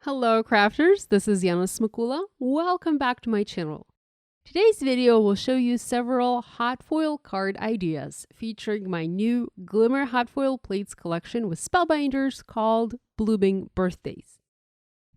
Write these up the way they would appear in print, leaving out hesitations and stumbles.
Hello crafters, this is Smakula. Welcome back to my channel. Today's video will show you several hot foil card ideas featuring my new Glimmer Hot Foil Plates collection with Spellbinders called Blooming Birthdays.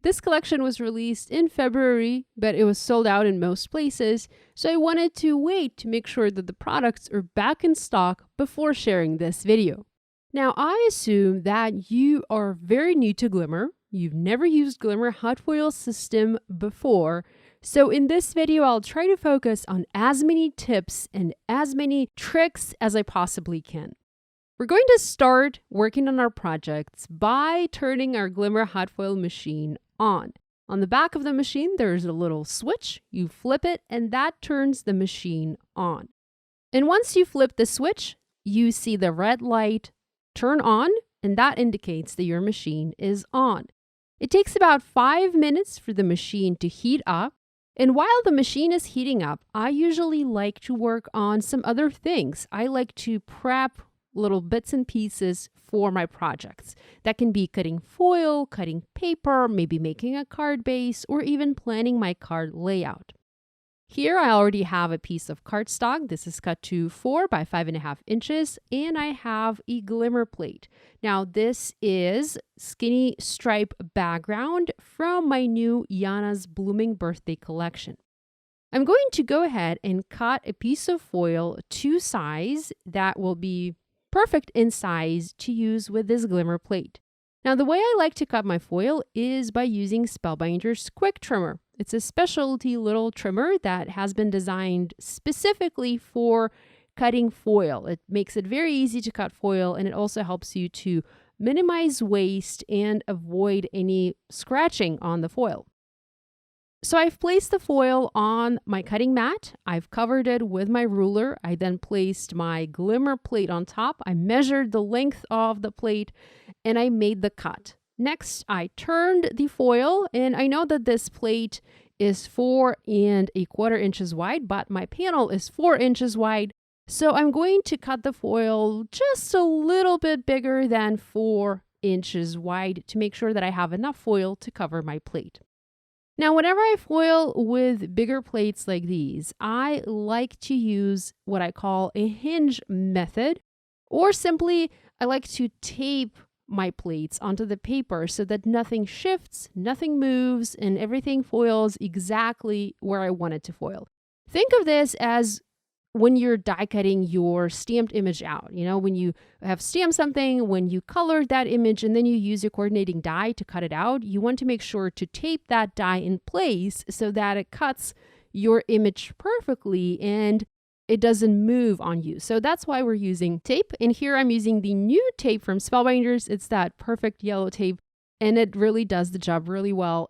This collection was released in February, but it was sold out in most places, so I wanted to wait to make sure that the products are back in stock before sharing this video. Now, I assume that you are very new to Glimmer. You've never used Glimmer Hot Foil system before, so in this video I'll try to focus on as many tips and as many tricks as I possibly can. We're going to start working on our projects by turning our Glimmer Hot Foil machine on. On the back of the machine there's a little switch, you flip it and that turns the machine on. And once you flip the switch, you see the red light turn on and that indicates that your machine is on. It takes about 5 minutes for the machine to heat up, and while the machine is heating up, I usually like to work on some other things. I like to prep little bits and pieces for my projects. That can be cutting foil, cutting paper, maybe making a card base, or even planning my card layout. Here I already have a piece of cardstock. This is cut to 4 by 5.5 inches, and I have a glimmer plate. Now this is skinny stripe background from my new YANA'S Blooming Birthday collection. I'm going to go ahead and cut a piece of foil to size that will be perfect in size to use with this glimmer plate. Now the way I like to cut my foil is by using Spellbinders Quick Trimmer. It's a specialty little trimmer that has been designed specifically for cutting foil. It makes it very easy to cut foil, and it also helps you to minimize waste and avoid any scratching on the foil. So I've placed the foil on my cutting mat. I've covered it with my ruler. I then placed my glimmer plate on top. I measured the length of the plate and I made the cut. Next, I turned the foil, and I know that this plate is 4.25 inches wide, but my panel is 4 inches wide. So I'm going to cut the foil just a little bit bigger than 4 inches wide to make sure that I have enough foil to cover my plate. Now, whenever I foil with bigger plates like these, I like to use what I call a hinge method, or simply I like to tape my plates onto the paper so that nothing shifts, nothing moves, and everything foils exactly where I want it to foil. Think of this as when you're die cutting your stamped image out. You know, when you have stamped something, when you color that image and then you use a coordinating die to cut it out, you want to make sure to tape that die in place so that it cuts your image perfectly and it doesn't move on you. So that's why we're using tape. And here I'm using the new tape from Spellbinders. It's that perfect yellow tape, and it really does the job really well.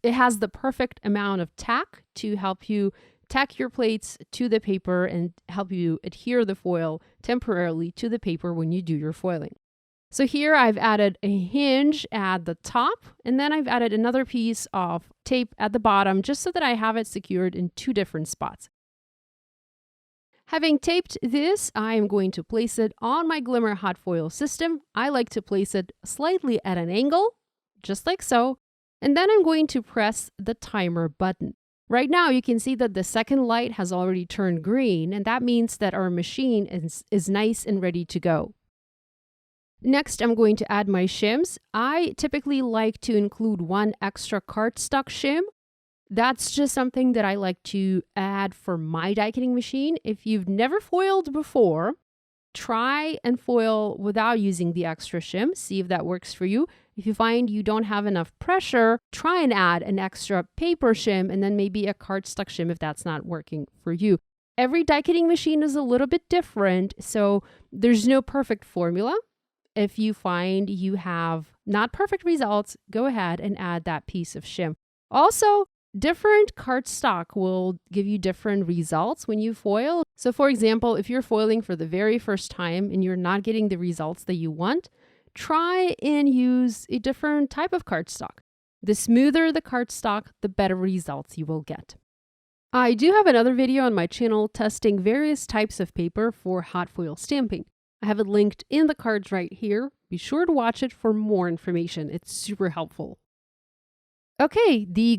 It has the perfect amount of tack to help you tack your plates to the paper and help you adhere the foil temporarily to the paper when you do your foiling. So here I've added a hinge at the top, and then I've added another piece of tape at the bottom just so that I have it secured in 2 different spots. Having taped this, I am going to place it on my Glimmer Hot Foil system. I like to place it slightly at an angle, just like so, and then I'm going to press the timer button. Right now, you can see that the second light has already turned green, and that means that our machine is nice and ready to go. Next, I'm going to add my shims. I typically like to include 1 extra cardstock shim. That's just something that I like to add for my die cutting machine. If you've never foiled before, try and foil without using the extra shim. See if that works for you. If you find you don't have enough pressure, try and add an extra paper shim and then maybe a cardstock shim if that's not working for you. Every die cutting machine is a little bit different, so there's no perfect formula. If you find you have not perfect results, go ahead and add that piece of shim. Also, different cardstock will give you different results when you foil. So for example, if you're foiling for the very first time and you're not getting the results that you want, try and use a different type of cardstock. The smoother the cardstock, the better results you will get. I do have another video on my channel testing various types of paper for hot foil stamping. I have it linked in the cards right here. Be sure to watch it for more information. It's super helpful. Okay, the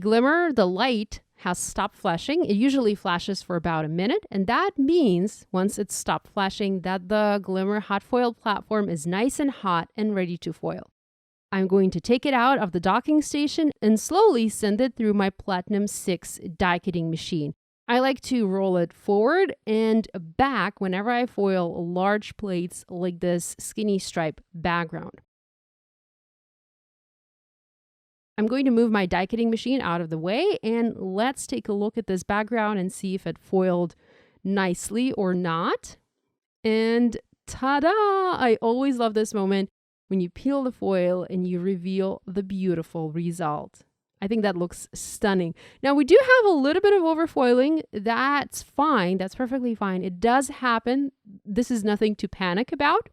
light has stopped flashing. It usually flashes for about a minute, and that means once it's stopped flashing that the Glimmer Hot Foil platform is nice and hot and ready to foil. I'm going to take it out of the docking station and slowly send it through my Platinum 6 die cutting machine. I like to roll it forward and back whenever I foil large plates like this skinny stripe background. I'm going to move my die cutting machine out of the way, and let's take a look at this background and see if it foiled nicely or not. And ta-da! I always love this moment when you peel the foil and you reveal the beautiful result. I think that looks stunning. Now, we do have a little bit of overfoiling. That's fine. That's perfectly fine. It does happen. This is nothing to panic about.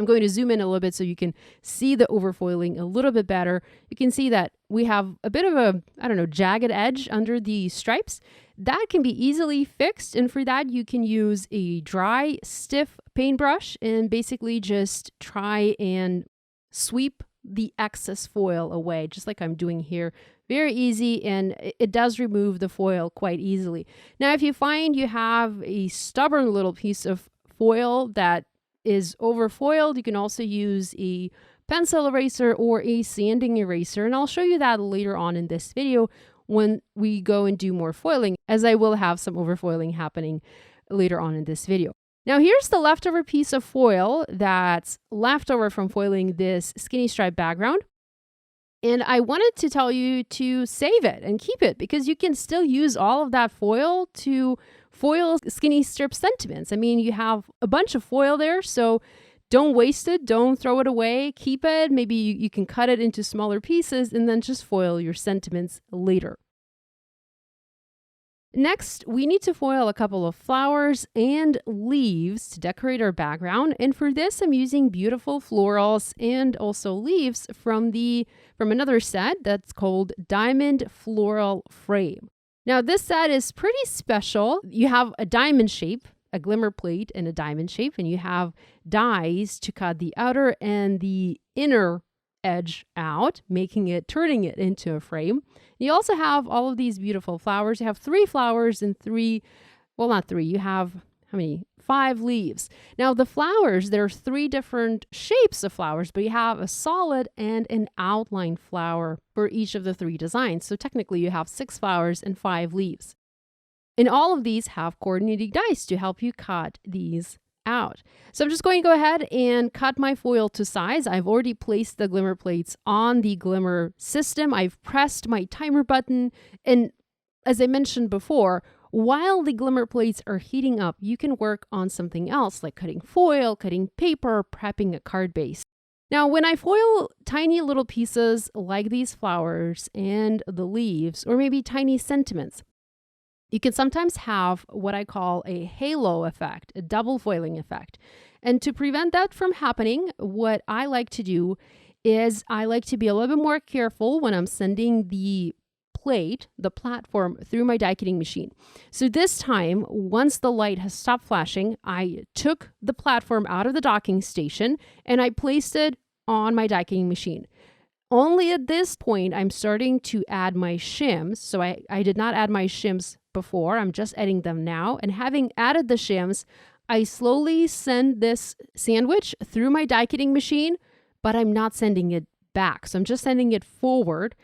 I'm going to zoom in a little bit so you can see the overfoiling a little bit better. You can see that we have a bit of a, jagged edge under the stripes. That can be easily fixed, and for that you can use a dry, stiff paintbrush and basically just try and sweep the excess foil away, just like I'm doing here. Very easy, and it does remove the foil quite easily. Now, if you find you have a stubborn little piece of foil that is overfoiled, you can also use a pencil eraser or a sanding eraser, and I'll show you that later on in this video when we go and do more foiling, as I will have some overfoiling happening later on in this video. Now, here's the leftover piece of foil that's left over from foiling this skinny stripe background. And I wanted to tell you to save it and keep it, because you can still use all of that foil to foil skinny strip sentiments. I mean, you have a bunch of foil there, so don't waste it. Don't throw it away. Keep it. Maybe you can cut it into smaller pieces and then just foil your sentiments later. Next, we need to foil a couple of flowers and leaves to decorate our background. And for this, I'm using beautiful florals and also leaves from another set that's called Diamond Floral Frame. Now, this set is pretty special. You have a diamond shape, a glimmer plate and a diamond shape, and you have dies to cut the outer and the inner edge out, turning it into a frame. You also have all of these beautiful flowers. You have 3 flowers and you have, 5 leaves. Now, the flowers, there are 3 different shapes of flowers, but you have a solid and an outline flower for each of the 3 designs. So technically you have 6 flowers and 5 leaves. And all of these have coordinating dies to help you cut these out. So I'm just going to go ahead and cut my foil to size. I've already placed the glimmer plates on the glimmer system. I've pressed my timer button. And as I mentioned before, while the glimmer plates are heating up, you can work on something else like cutting foil, cutting paper, prepping a card base. Now, when I foil tiny little pieces like these flowers and the leaves, or maybe tiny sentiments, you can sometimes have what I call a halo effect, a double foiling effect. And to prevent that from happening, what I like to do is I like to be a little bit more careful when I'm sending the platform through my die cutting machine. So this time, once the light has stopped flashing, I took the platform out of the docking station and I placed it on my die cutting machine. Only at this point, I'm starting to add my shims. So I did not add my shims before. I'm just adding them now. And having added the shims, I slowly send this sandwich through my die cutting machine, but I'm not sending it back. So I'm just sending it forward.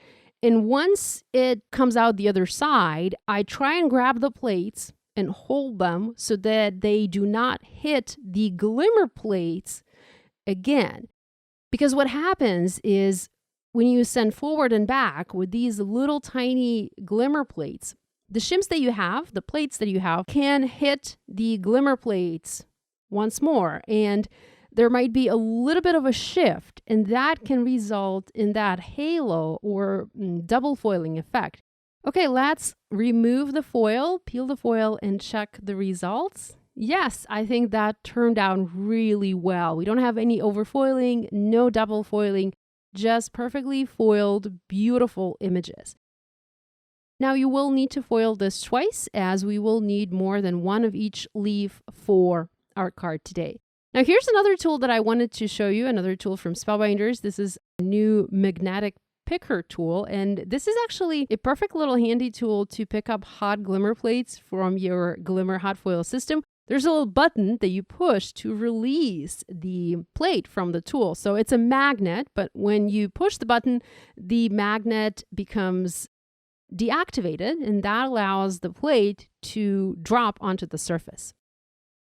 And once it comes out the other side, I try and grab the plates and hold them so that they do not hit the glimmer plates again. Because what happens is when you send forward and back with these little tiny glimmer plates, the shims that you have, the plates that you have, can hit the glimmer plates once more. And there might be a little bit of a shift, and that can result in that halo or double foiling effect. Okay, let's remove the foil, peel the foil, and check the results. Yes, I think that turned out really well. We don't have any overfoiling, no double foiling, just perfectly foiled, beautiful images. Now you will need to foil this twice, as we will need more than one of each leaf for our card today. Now here's another tool that I wanted to show you, another tool from Spellbinders. This is a new magnetic picker tool, and this is actually a perfect little handy tool to pick up hot glimmer plates from your Glimmer Hot Foil system. There's a little button that you push to release the plate from the tool. So it's a magnet, but when you push the button, the magnet becomes deactivated, and that allows the plate to drop onto the surface.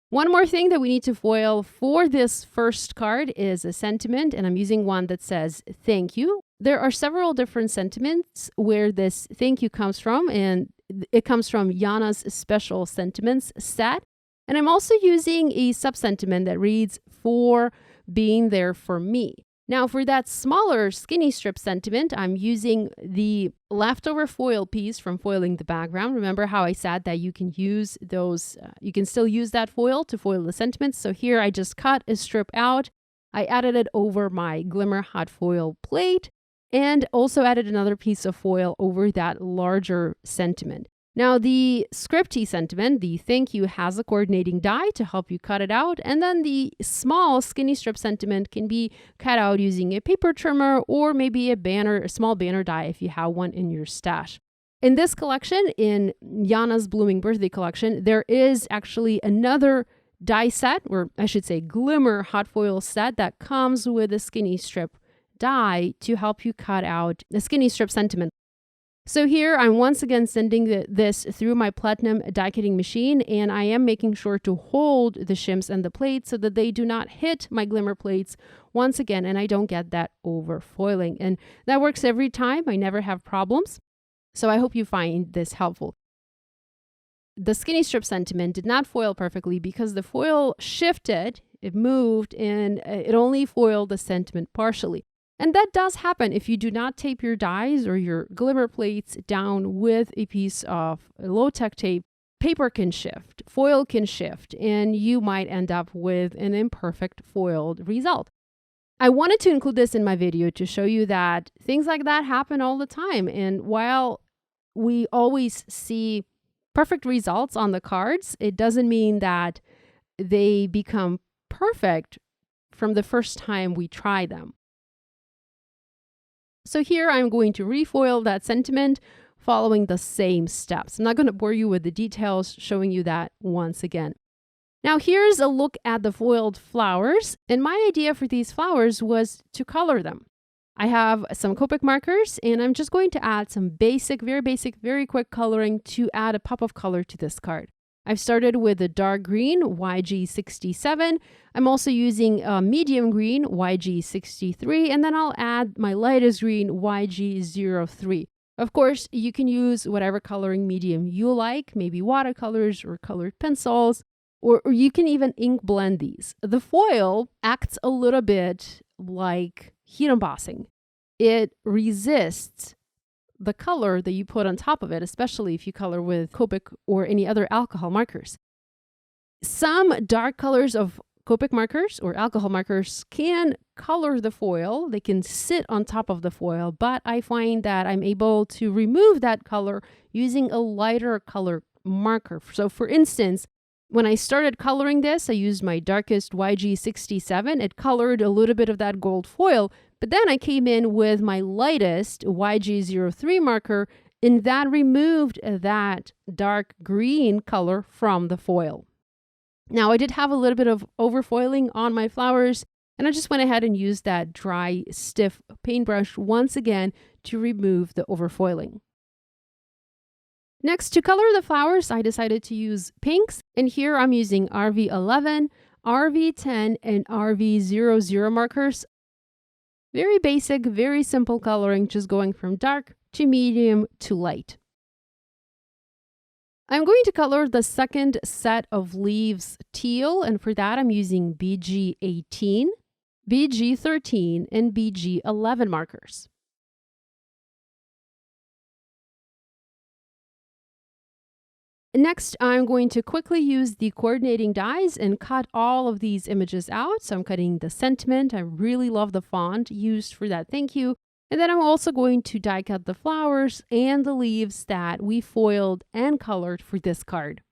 One more thing that we need to foil for this first card is a sentiment, and I'm using one that says thank you. There are several different sentiments where this thank you comes from, and it comes from YANA'S special sentiments set. And I'm also using a sub-sentiment that reads, for being there for me. Now, for that smaller skinny strip sentiment, I'm using the leftover foil piece from foiling the background. Remember how I said that you can use those, you can still use that foil to foil the sentiments. So here I just cut a strip out. I added it over my Glimmer Hot Foil Plate and also added another piece of foil over that larger sentiment. Now, the scripty sentiment, the thank you, has a coordinating die to help you cut it out. And then the small skinny strip sentiment can be cut out using a paper trimmer or maybe a small banner die if you have one in your stash. In this collection, in YANA'S Blooming Birthday collection, there is actually another die set, or I should say Glimmer Hot Foil set, that comes with a skinny strip die to help you cut out the skinny strip sentiment. So here I'm once again sending this through my platinum die cutting machine, and I am making sure to hold the shims and the plates so that they do not hit my glimmer plates once again and I don't get that over foiling. And that works every time. I never have problems. So I hope you find this helpful. The skinny strip sentiment did not foil perfectly because the foil shifted, it moved, and it only foiled the sentiment partially. And that does happen if you do not tape your dies or your glimmer plates down with a piece of low-tech tape. Paper can shift, foil can shift, and you might end up with an imperfect foiled result. I wanted to include this in my video to show you that things like that happen all the time. And while we always see perfect results on the cards, it doesn't mean that they become perfect from the first time we try them. So here I'm going to refoil that sentiment following the same steps. I'm not going to bore you with the details, showing you that once again. Now here's a look at the foiled flowers, and my idea for these flowers was to color them. I have some COPIC markers, and I'm just going to add some basic, very quick coloring to add a pop of color to this card. I've started with a dark green, YG67. I'm also using a medium green, YG63, and then I'll add my lightest green, YG03. Of course, you can use whatever coloring medium you like, maybe watercolors or colored pencils, or you can even ink blend these. The foil acts a little bit like heat embossing. It resists the color that you put on top of it, especially if you color with COPIC or any other alcohol markers. Some dark colors of COPIC markers or alcohol markers can color the foil. They can sit on top of the foil, but I find that I'm able to remove that color using a lighter color marker. So for instance, when I started coloring this, I used my darkest YG67. It colored a little bit of that gold foil, but then I came in with my lightest YG03 marker, and that removed that dark green color from the foil. Now, I did have a little bit of overfoiling on my flowers, and I just went ahead and used that dry, stiff paintbrush once again to remove the overfoiling. Next, to color the flowers, I decided to use pinks, and here I'm using RV11, RV10, and RV00 markers. Very basic, very simple coloring, just going from dark to medium to light. I'm going to color the second set of leaves teal, and for that I'm using BG18, BG13, and BG11 markers. Next, I'm going to quickly use the coordinating dies and cut all of these images out. So I'm cutting the sentiment. I really love the font used for that thank you. And then I'm also going to die cut the flowers and the leaves that we foiled and colored for this card.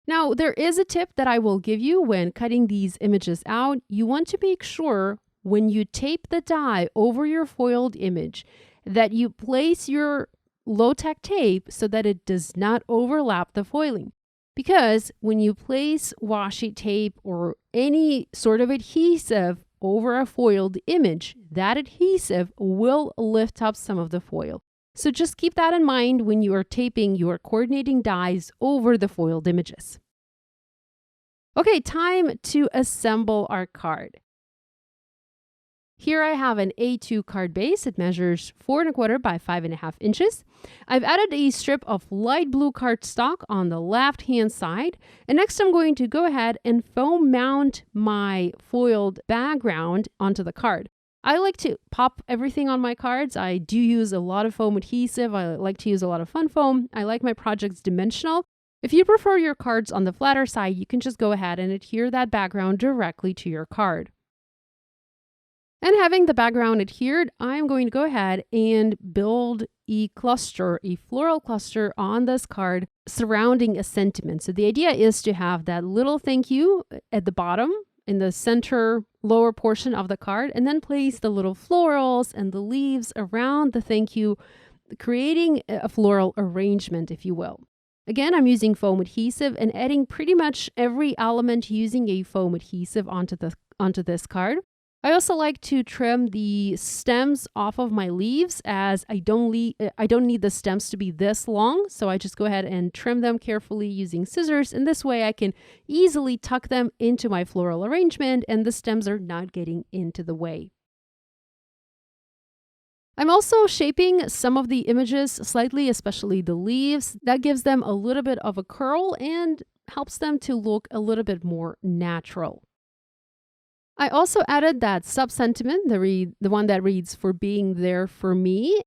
Now, there is a tip that I will give you when cutting these images out. You want to make sure when you tape the die over your foiled image that you place your low-tech tape so that it does not overlap the foiling. Because when you place washi tape or any sort of adhesive over a foiled image, that adhesive will lift up some of the foil. So just keep that in mind when you are taping your coordinating dies over the foiled images. Okay, time to assemble our card. Here I have an A2 card base. It measures 4 1/4 by 5.5 inches. I've added a strip of light blue cardstock on the left-hand side. And next I'm going to go ahead and foam mount my foiled background onto the card. I like to pop everything on my cards. I do use a lot of foam adhesive. I like to use a lot of fun foam. I like my projects dimensional. If you prefer your cards on the flatter side, you can just go ahead and adhere that background directly to your card. And having the background adhered, I'm going to go ahead and build a cluster, a floral cluster on this card surrounding a sentiment. So the idea is to have that little thank you at the bottom in the center lower portion of the card, and then place the little florals and the leaves around the thank you, creating a floral arrangement, if you will. Again, I'm using foam adhesive and adding pretty much every element using a foam adhesive onto this card. I also like to trim the stems off of my leaves, as I don't need the stems to be this long, so I just go ahead and trim them carefully using scissors, and this way I can easily tuck them into my floral arrangement and the stems are not getting into the way. I'm also shaping some of the images slightly, especially the leaves. That gives them a little bit of a curl and helps them to look a little bit more natural. I also added that sub-sentiment, the one that reads, "For being there for me."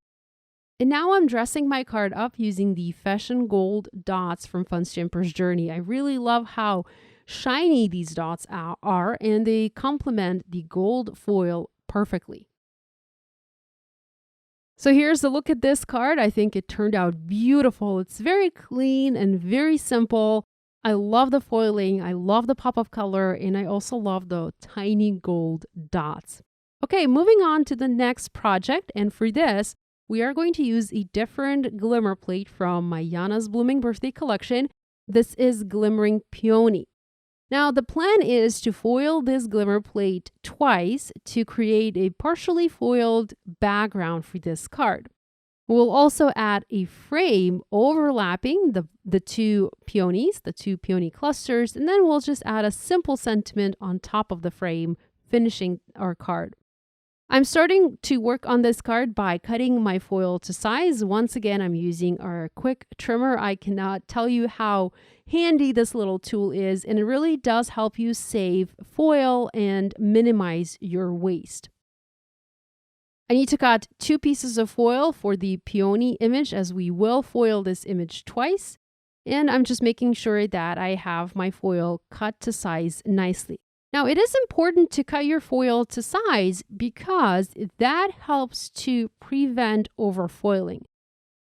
And now I'm dressing my card up using the Fashion Gold dots from Fun Stamper's Journey. I really love how shiny these dots are, and they complement the gold foil perfectly. So here's a look at this card. I think it turned out beautiful. It's very clean and very simple. I love the foiling, I love the pop of color, and I also love the tiny gold dots. Okay, moving on to the next project, and for this, we are going to use a different glimmer plate from my YANA'S Blooming Birthday collection. This is Glimmering Peony. Now, the plan is to foil this glimmer plate twice to create a partially foiled background for this card. We'll also add a frame overlapping the two peonies, the two peony clusters, and then we'll just add a simple sentiment on top of the frame, finishing our card. I'm starting to work on this card by cutting my foil to size. Once again, I'm using our quick trimmer. I cannot tell you how handy this little tool is, and it really does help you save foil and minimize your waste. I need to cut 2 pieces of foil for the peony image, as we will foil this image twice. And I'm just making sure that I have my foil cut to size nicely. Now, it is important to cut your foil to size because that helps to prevent overfoiling.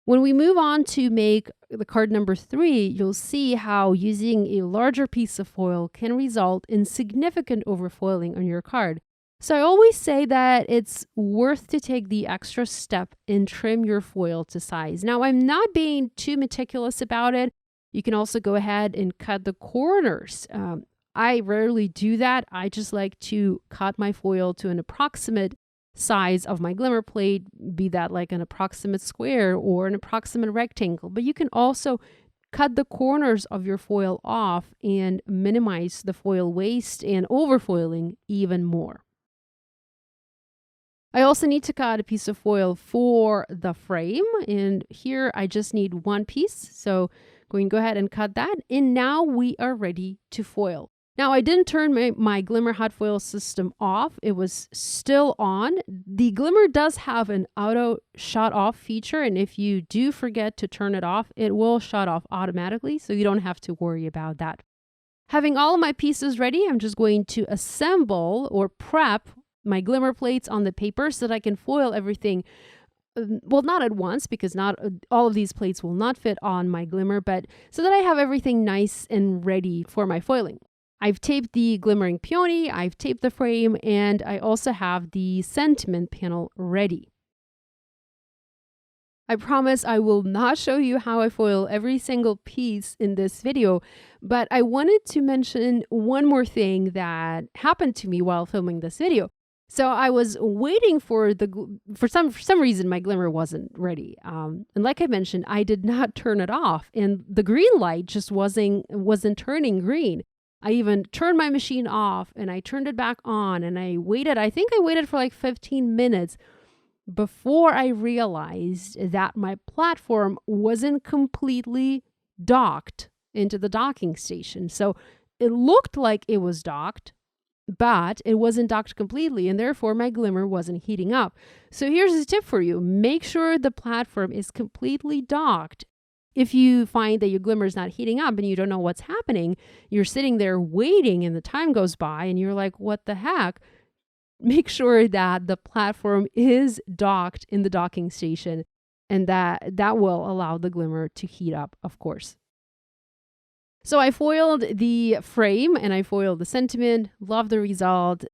When we move on to make the card number 3, you'll see how using a larger piece of foil can result in significant overfoiling on your card. So I always say that it's worth to take the extra step and trim your foil to size. Now, I'm not being too meticulous about it. You can also go ahead and cut the corners. I rarely do that. I just like to cut my foil to an approximate size of my glimmer plate, be that like an approximate square or an approximate rectangle. But you can also cut the corners of your foil off and minimize the foil waste and overfoiling even more. I also need to cut a piece of foil for the frame, and here I just need 1 piece. So going to go ahead and cut that, and now we are ready to foil. Now, I didn't turn my Glimmer Hot Foil system off. It was still on. The Glimmer does have an auto shut off feature, and if you do forget to turn it off, it will shut off automatically, so you don't have to worry about that. Having all of my pieces ready, I'm just going to assemble or prep my glimmer plates on the paper so that I can foil everything. Well, not at once, because not all of these plates will not fit on my glimmer, but so that I have everything nice and ready for my foiling. I've taped the glimmering peony, I've taped the frame, and I also have the sentiment panel ready. I promise I will not show you how I foil every single piece in this video, but I wanted to mention one more thing that happened to me while filming this video. So I was waiting for some reason my glimmer wasn't ready. And like I mentioned, I did not turn it off, and the green light just wasn't turning green. I even turned my machine off and I turned it back on, and I think I waited for like 15 minutes before I realized that my platform wasn't completely docked into the docking station. So it looked like it was docked, but it wasn't docked completely, and therefore my glimmer wasn't heating up. So here's a tip for you. Make sure the platform is completely docked. If you find that your glimmer is not heating up and you don't know what's happening, you're sitting there waiting and the time goes by and you're like, what the heck? Make sure that the platform is docked in the docking station, and that will allow the glimmer to heat up, of course. So I foiled the frame and I foiled the sentiment. Love the result.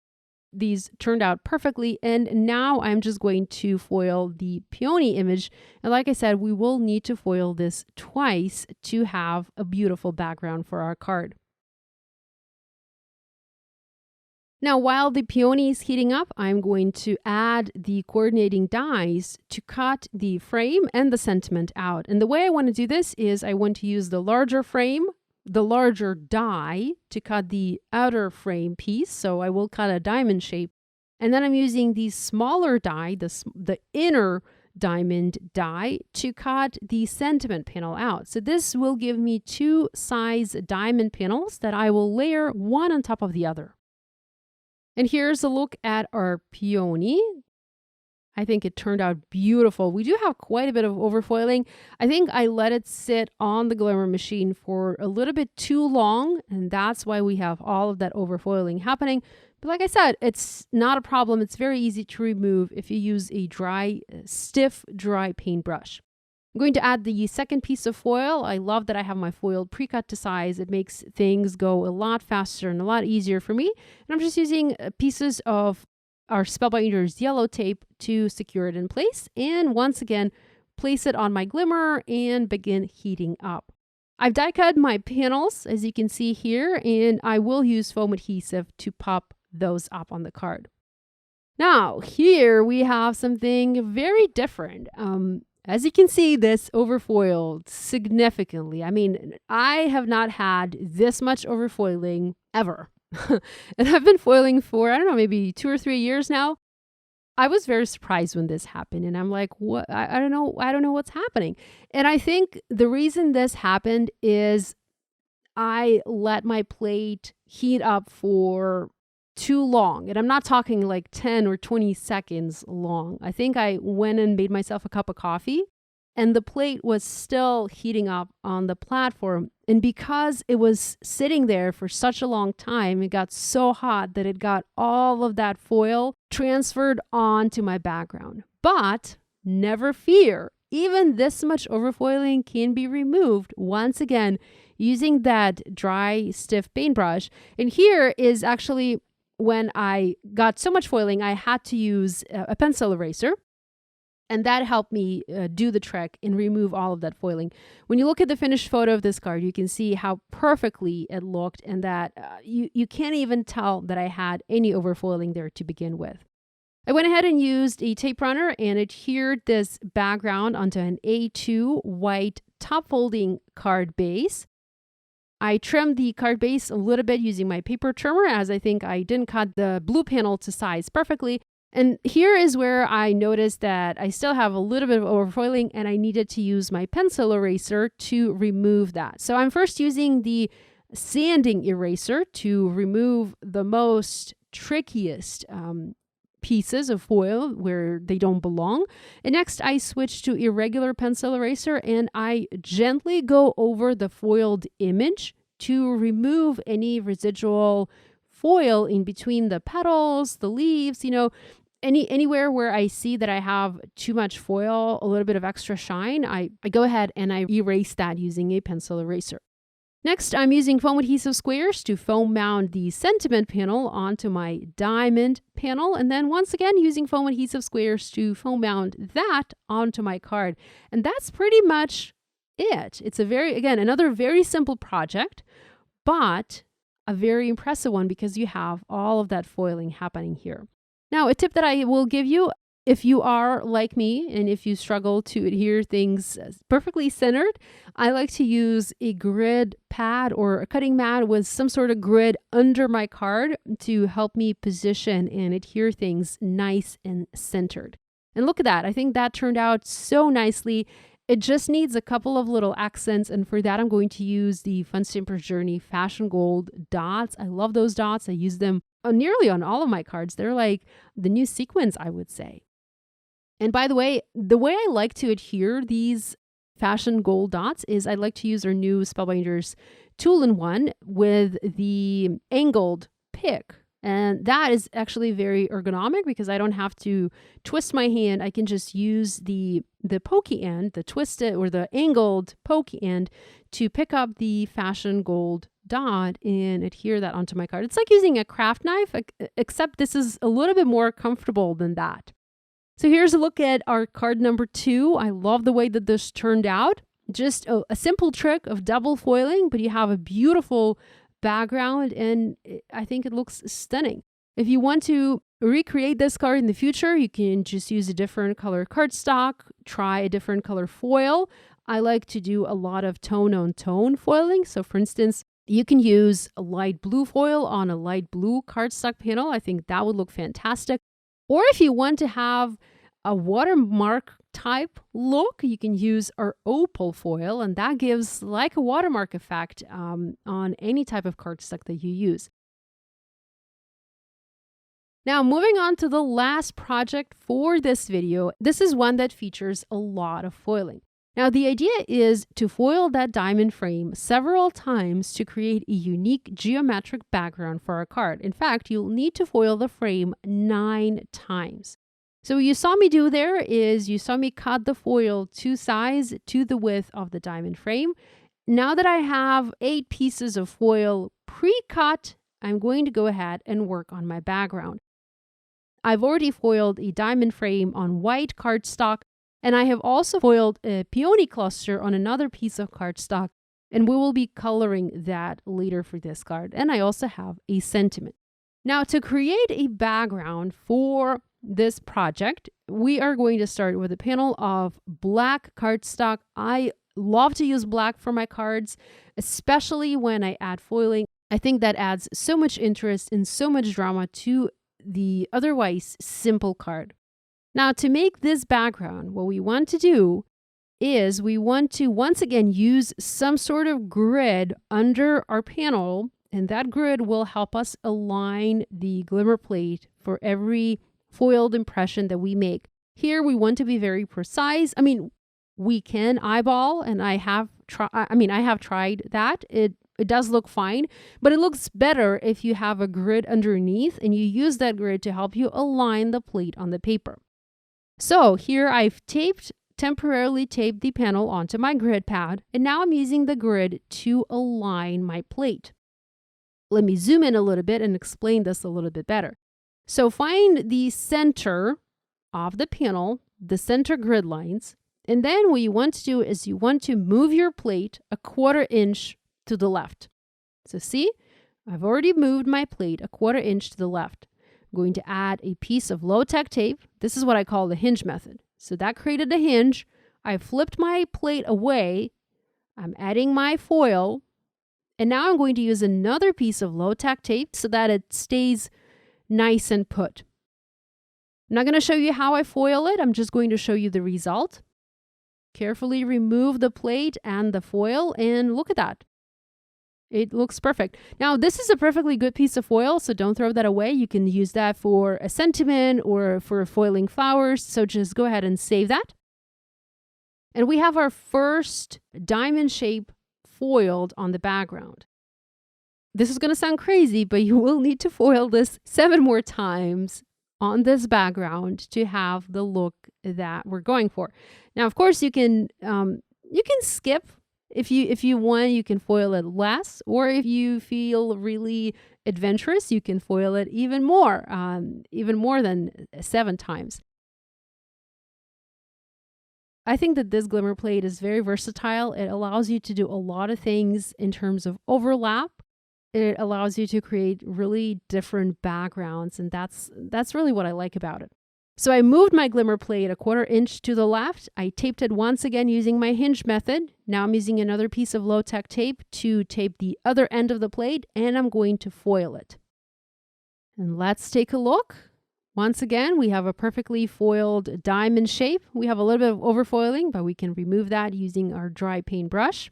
These turned out perfectly, and now I'm just going to foil the peony image. And like I said, we will need to foil this twice to have a beautiful background for our card. Now, while the peony is heating up, I'm going to add the coordinating dies to cut the frame and the sentiment out. And the way I want to do this is I want to use the larger frame, the larger die to cut the outer frame piece. So I will cut a diamond shape. And then I'm using the smaller die, the inner diamond die, to cut the sentiment panel out. So this will give me two size diamond panels that I will layer one on top of the other. And here's a look at our peony. I think it turned out beautiful. We do have quite a bit of overfoiling. I think I let it sit on the glimmer machine for a little bit too long, and that's why we have all of that overfoiling happening. But like I said, it's not a problem. It's very easy to remove if you use a stiff, dry paintbrush. I'm going to add the second piece of foil. I love that I have my foil pre-cut to size. It makes things go a lot faster and a lot easier for me. And I'm just using pieces of our Spellbinders yellow tape to secure it in place. And once again, place it on my glimmer and begin heating up. I've die cut my panels, as you can see here, and I will use foam adhesive to pop those up on the card. Now, here we have something very different. As you can see, this overfoiled significantly. I mean, I have not had this much overfoiling ever. And I've been foiling for, I don't know, maybe 2 or 3 years now. I was very surprised when this happened, and I'm like, what? I don't know what's happening. And I think the reason this happened is I let my plate heat up for too long. And I'm not talking like 10 or 20 seconds long. I think I went and made myself a cup of coffee, and the plate was still heating up on the platform. And because it was sitting there for such a long time, it got so hot that it got all of that foil transferred onto my background. But never fear, even this much overfoiling can be removed once again using that dry, stiff paintbrush. And here is actually when I got so much foiling, I had to use a pencil eraser. And that helped me do the trick and remove all of that foiling. When you look at the finished photo of this card, you can see how perfectly it looked, and that you can't even tell that I had any overfoiling there to begin with. I went ahead and used a tape runner and adhered this background onto an A2 white top folding card base. I trimmed the card base a little bit using my paper trimmer, as I think I didn't cut the blue panel to size perfectly. And here is where I noticed that I still have a little bit of overfoiling, and I needed to use my pencil eraser to remove that. So I'm first using the sanding eraser to remove the most trickiest pieces of foil where they don't belong. And next I switch to irregular pencil eraser, and I gently go over the foiled image to remove any residual foil in between the petals, the leaves, anywhere where I see that I have too much foil, a little bit of extra shine, I go ahead and I erase that using a pencil eraser. Next, I'm using foam adhesive squares to foam mount the sentiment panel onto my diamond panel. And then once again, using foam adhesive squares to foam mount that onto my card. And that's pretty much it. It's another very simple project, but a very impressive one because you have all of that foiling happening here. Now, a tip that I will give you, if you are like me and if you struggle to adhere things perfectly centered, I like to use a grid pad or a cutting mat with some sort of grid under my card to help me position and adhere things nice and centered. And look at that. I think that turned out so nicely. It just needs a couple of little accents, and for that I'm going to use the Fun Stampers Journey Fashion Gold dots. I love those dots. I use them nearly on all of my cards. They're like the new sequins, I would say. And by the way I like to adhere these Fashion Gold dots is I like to use our new Spellbinders tool-in-one with the angled pick. And that is actually very ergonomic because I don't have to twist my hand. I can just use the pokey end, the twisted or the angled pokey end to pick up the Fashion Gold dot and adhere that onto my card. It's like using a craft knife, except this is a little bit more comfortable than that. So here's a look at our card number 2. I love the way that this turned out. Just a simple trick of double foiling, but you have a beautiful background and I think it looks stunning. If you want to recreate this card in the future, you can just use a different color cardstock, try a different color foil. I like to do a lot of tone-on-tone foiling. So for instance, you can use a light blue foil on a light blue cardstock panel. I think that would look fantastic. Or if you want to have a watermark type look, you can use our opal foil, and that gives like a watermark effect on any type of cardstock that you use. Now, moving on to the last project for this video, this is one that features a lot of foiling. Now, the idea is to foil that diamond frame several times to create a unique geometric background for our card. In fact, you'll need to foil the frame 9 times. So what you saw me do there is you saw me cut the foil to size to the width of the diamond frame. Now that I have 8 pieces of foil pre-cut, I'm going to go ahead and work on my background. I've already foiled a diamond frame on white cardstock, and I have also foiled a peony cluster on another piece of cardstock, and we will be coloring that later for this card. And I also have a sentiment. Now, to create a background for this project, we are going to start with a panel of black cardstock. I love to use black for my cards, especially when I add foiling. I think that adds so much interest and so much drama to the otherwise simple card. Now, to make this background, what we want to do is we want to once again use some sort of grid under our panel, and that grid will help us align the glimmer plate for every foiled impression that we make. Here, we want to be very precise. I mean, we can eyeball, and I have tried that. It does look fine, but it looks better if you have a grid underneath and you use that grid to help you align the plate on the paper. So here I've temporarily taped the panel onto my grid pad, and now I'm using the grid to align my plate. Let me zoom in a little bit and explain this a little bit better. So find the center of the panel, the center grid lines, and then what you want to do is you want to move your plate a 1/4 inch to the left. So see, I've already moved my plate a 1/4 inch to the left. I'm going to add a piece of low-tech tape. This is what I call the hinge method. So that created a hinge. I flipped my plate away. I'm adding my foil. And now I'm going to use another piece of low-tech tape so that it stays nice and put. I'm not going to show you how I foil it. I'm just going to show you the result. Carefully remove the plate and the foil, and look at that. It looks perfect. Now, this is a perfectly good piece of foil, so don't throw that away. You can use that for a sentiment or for foiling flowers, so just go ahead and save that. And we have our first diamond shape foiled on the background. This is going to sound crazy, but you will need to foil this 7 more times on this background to have the look that we're going for. Now, of course, you can skip If you want, you can foil it less, or if you feel really adventurous, you can foil it even more than 7 times. I think that this glimmer plate is very versatile. It allows you to do a lot of things in terms of overlap. It allows you to create really different backgrounds, and that's really what I like about it. So I moved my glimmer plate a 1/4 inch to the left. I taped it once again using my hinge method. Now I'm using another piece of low-tech tape to tape the other end of the plate, and I'm going to foil it. And let's take a look. Once again, we have a perfectly foiled diamond shape. We have a little bit of overfoiling, but we can remove that using our dry paint brush.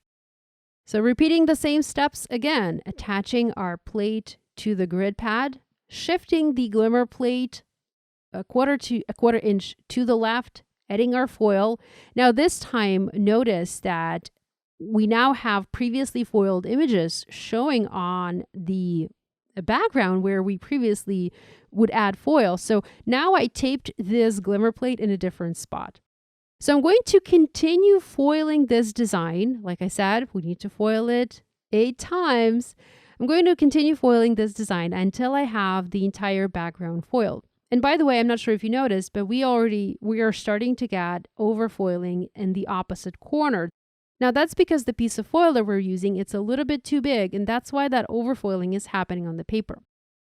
So repeating the same steps again, attaching our plate to the grid pad, shifting the glimmer plate a 1/4 inch to the left, adding our foil. Now this time, notice that we now have previously foiled images showing on the background where we previously would add foil. So now I taped this glimmer plate in a different spot. So I'm going to continue foiling this design. Like I said, we need to foil it 8 times. I'm going to continue foiling this design until I have the entire background foiled. And by the way, I'm not sure if you noticed, but we are starting to get overfoiling in the opposite corner. Now that's because the piece of foil that we're using, it's a little bit too big, and that's why that overfoiling is happening on the paper.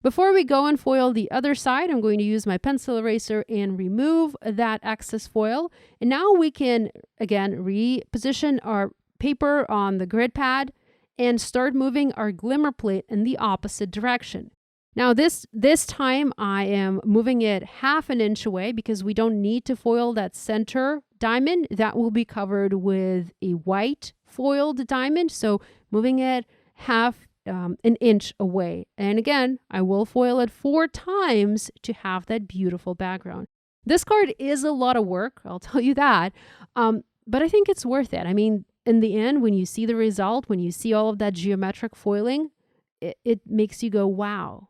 Before we go and foil the other side, I'm going to use my pencil eraser and remove that excess foil. And now we can, again, reposition our paper on the grid pad and start moving our glimmer plate in the opposite direction. Now this time I am moving it 1/2 inch away because we don't need to foil that center diamond. That will be covered with a white foiled diamond. So moving it 1/2 inch away. And again, I will foil it 4 times to have that beautiful background. This card is a lot of work, I'll tell you that. But I think it's worth it. I mean, in the end, when you see the result, when you see all of that geometric foiling, it makes you go, wow.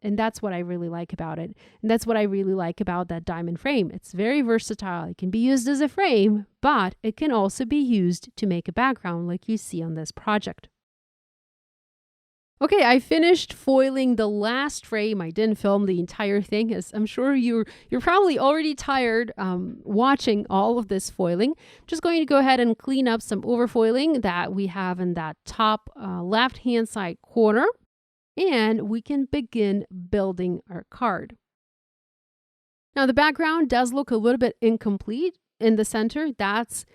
And that's what I really like about it. And that's what I really like about that diamond frame. It's very versatile. It can be used as a frame, but it can also be used to make a background like you see on this project. Okay, I finished foiling the last frame. I didn't film the entire thing, as I'm sure you're probably already tired watching all of this foiling. I'm just going to go ahead and clean up some overfoiling that we have in that top left-hand side corner. And we can begin building our card. Now the background does look a little bit incomplete in the center. That's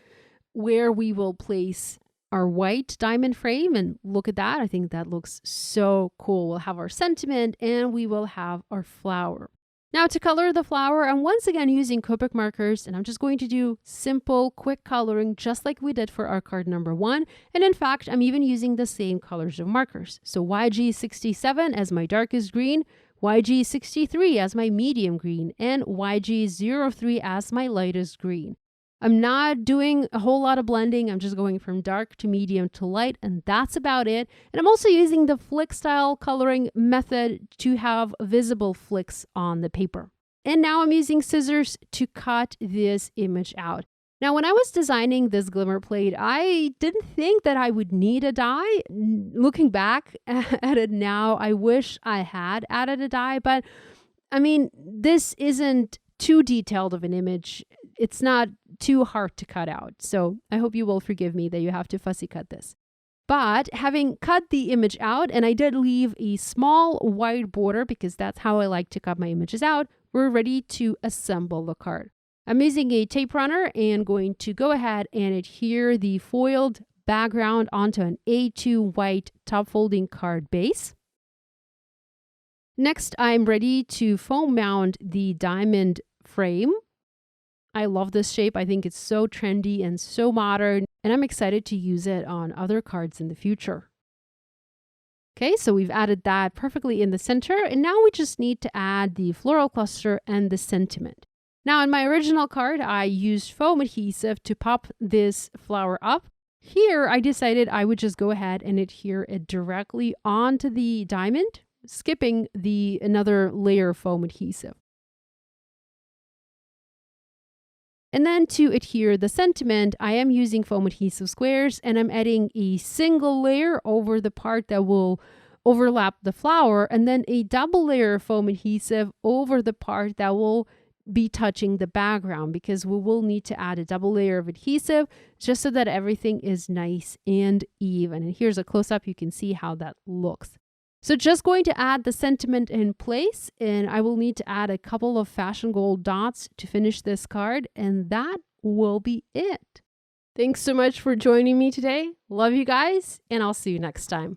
where we will place our white diamond frame, and look at that. I think that looks so cool. We'll have our sentiment and we will have our flower. Now to color the flower, I'm once again using COPIC markers, and I'm just going to do simple, quick coloring just like we did for our card number 1. And in fact, I'm even using the same colors of markers. So YG67 as my darkest green, YG63 as my medium green, and YG03 as my lightest green. I'm not doing a whole lot of blending. I'm just going from dark to medium to light, and that's about it. And I'm also using the flick style coloring method to have visible flicks on the paper. And now I'm using scissors to cut this image out. Now, when I was designing this glimmer plate, I didn't think that I would need a die. Looking back at it now, I wish I had added a die, but I mean, this isn't too detailed of an image. It's not too hard to cut out. So I hope you will forgive me that you have to fussy cut this. But having cut the image out, and I did leave a small white border because that's how I like to cut my images out, we're ready to assemble the card. I'm using a tape runner and going to go ahead and adhere the foiled background onto an A2 white top folding card base. Next, I'm ready to foam mount the diamond frame. I love this shape. I think it's so trendy and so modern, and I'm excited to use it on other cards in the future. Okay, so we've added that perfectly in the center, and now we just need to add the floral cluster and the sentiment. Now, in my original card, I used foam adhesive to pop this flower up. Here, I decided I would just go ahead and adhere it directly onto the diamond, skipping another layer of foam adhesive. And then to adhere the sentiment, I am using foam adhesive squares, and I'm adding a single layer over the part that will overlap the flower, and then a double layer of foam adhesive over the part that will be touching the background, because we will need to add a double layer of adhesive just so that everything is nice and even. And here's a close-up. You can see how that looks. So just going to add the sentiment in place, and I will need to add a couple of fashion gold dots to finish this card, and that will be it. Thanks so much for joining me today. Love you guys, and I'll see you next time.